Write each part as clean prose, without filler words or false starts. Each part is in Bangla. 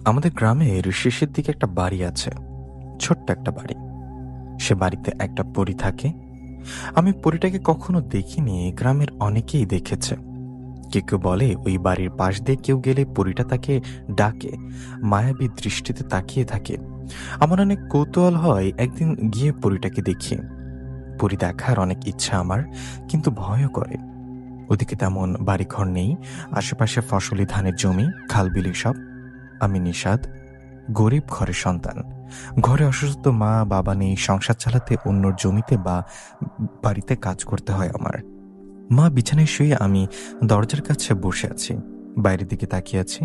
আমাদের গ্রামের শেষের দিকে একটা বাড়ি আছে। ছোট্ট একটা বাড়ি। সে বাড়িতে একটা পরী থাকে। আমি পরীটাকে কখনো দেখিনি, গ্রামের অনেকেই দেখেছে। কেউ বলে ওই বাড়ির পাশ দিয়ে কেউ গেলে পরীটা তাকে ডাকে, মায়াবী দৃষ্টিতে তাকিয়ে থাকে। আমার অনেক কৌতূহল হয় একদিন গিয়ে পরীটাকে দেখি। পরী দেখার অনেক ইচ্ছা আমার, কিন্তু ভয়ও করে। ওদিকে তেমন বাড়িঘর নেই, আশেপাশে ফসলি ধানের জমি, খালবিলি সব। আমি নিষাদ, গরিব ঘরের সন্তান। ঘরে অসুস্থ মা বাবা নেই, সংসার চালাতে অন্যর জমিতে বা বাড়িতে কাজ করতে হয় আমার। মা বিছানায় শুয়ে, আমি দরজার কাছে বসে আছি, বাইরের দিকে তাকিয়ে আছি।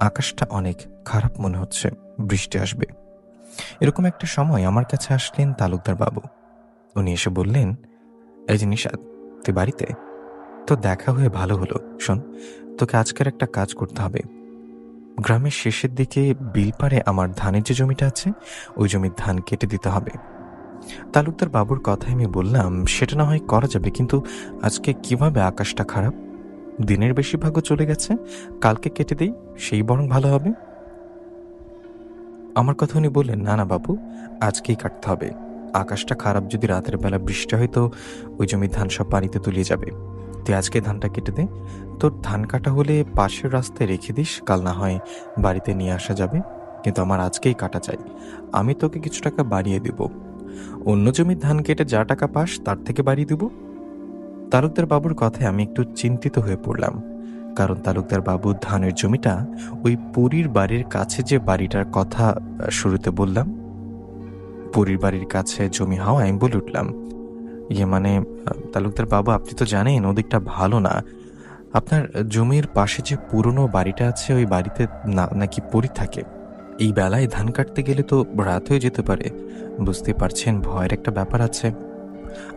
আকাশটা অনেক খারাপ মনে হচ্ছে, বৃষ্টি আসবে। এরকম একটা সময় আমার কাছে আসলেন তালুকদার বাবু। উনি এসে বললেন, এই যে নিষাদ, তুই বাড়িতে? তো দেখা হয়ে ভালো হলো। শোন, তোকে আজকের একটা কাজ করতে হবে। গ্রামের শেষের দিকে বিলপাড়ে আমার ধানের যে জমিটা আছে, ওই জমির ধান কেটে দিতে হবে। তালুকদার বাবুর কথায় আমি বললাম, সেটা না হয় করা যাবে, কিন্তু আজকে কিভাবে? আকাশটা খারাপ, দিনের বেশিরভাগও চলে গেছে। কালকে কেটে দেই, সেই বরং ভালো হবে। আমার কথা উনি বললেন, না না বাবু, আজকেই কাটতে হবে। আকাশটা খারাপ, যদি রাতের বেলা বৃষ্টি হয় তো ওই জমির ধান সব পানিতে তলিয়ে যাবে। তুই আজকে ধানটা কেটে দে। তোর ধান কাটা হলে পাশের রাস্তায় রেখে দিস, কাল না হয় বাড়িতে নিয়ে আসা যাবে। কিন্তু আমার আজকেই কাটা চাই। আমি তোকে কিছু টাকা বাড়িয়ে দেব। অন্য জমির ধান কেটে যা টাকা পাস তার থেকে বাড়িয়ে দেব। তালুকদার বাবুর কথায় আমি একটু চিন্তিত হয়ে পড়লাম, কারণ তালুকদার বাবুর ধানের জমিটা ওই পুরীর বাড়ির কাছে, যে বাড়িটার কথা শুরুতে বললাম। পুরীর বাড়ির কাছে জমি হওয়ায় আমি বলে উঠলাম, মানে তালুকদার বাবু, আপনি তো জানেন ওদিকটা ভালো না। আপনার জমির পাশে যে পুরনো বাড়িটা আছে, ওই বাড়িতে নাকি পরী থাকে। এই বেলায় ধান কাটতে গেলে তো রাত হয়ে যেতে পারে। বুঝতে পারছেন, ভয়ের একটা ব্যাপার আছে।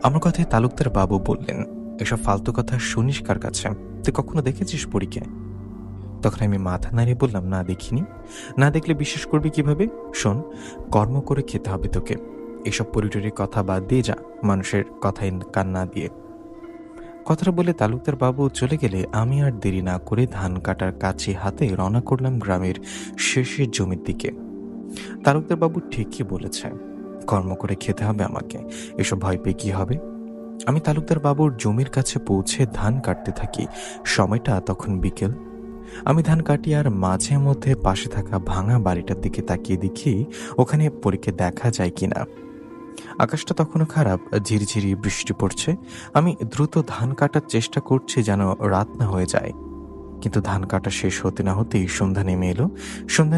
আমার কথায় তালুকদার বাবু বললেন, এসব ফালতু কথা শুনিস কার কাছে? তুই কখনো দেখেছিস পরীকে? তখন আমি মাথা নাড়িয়ে বললাম, না দেখিনি। না দেখলে বিশ্বাস করবি কিভাবে? শোন, কর্ম করে খেতে হবে তোকে। এসব পরিটরির কথা বাদ দিয়ে যা, মানুষের কথায় কান না দিয়ে। কথাটা বলে তালুকদার বাবু চলে গেলে আমি আর দেরি না করে ধান কাটার কাছে হাতে রওনা করলাম গ্রামের শেষের জমির দিকে। তালুকদার বাবু ঠিকই বলেছে, কর্ম করে খেতে হবে আমাকে। এসব ভয় পেয়ে কি হবে? আমি তালুকদার বাবুর জমির কাছে পৌঁছে ধান কাটতে থাকি। সময়টা তখন বিকেল। আমি ধান কাটি আর মাঝে মধ্যে পাশে থাকা ভাঙা বাড়িটার দিকে তাকিয়ে দেখি ওখানে পরীকে দেখা যায় কিনা। আকাশটা তখনও খারাপ, ঝিরিঝিরি বৃষ্টি পড়ছে। আমি দ্রুত ধান কাটার চেষ্টা করছি যেন রাত না হয়ে যায়, কিন্তু ধান কাটা শেষ হতে না হতেই সন্ধ্যা নেমে এলো। সন্ধ্যা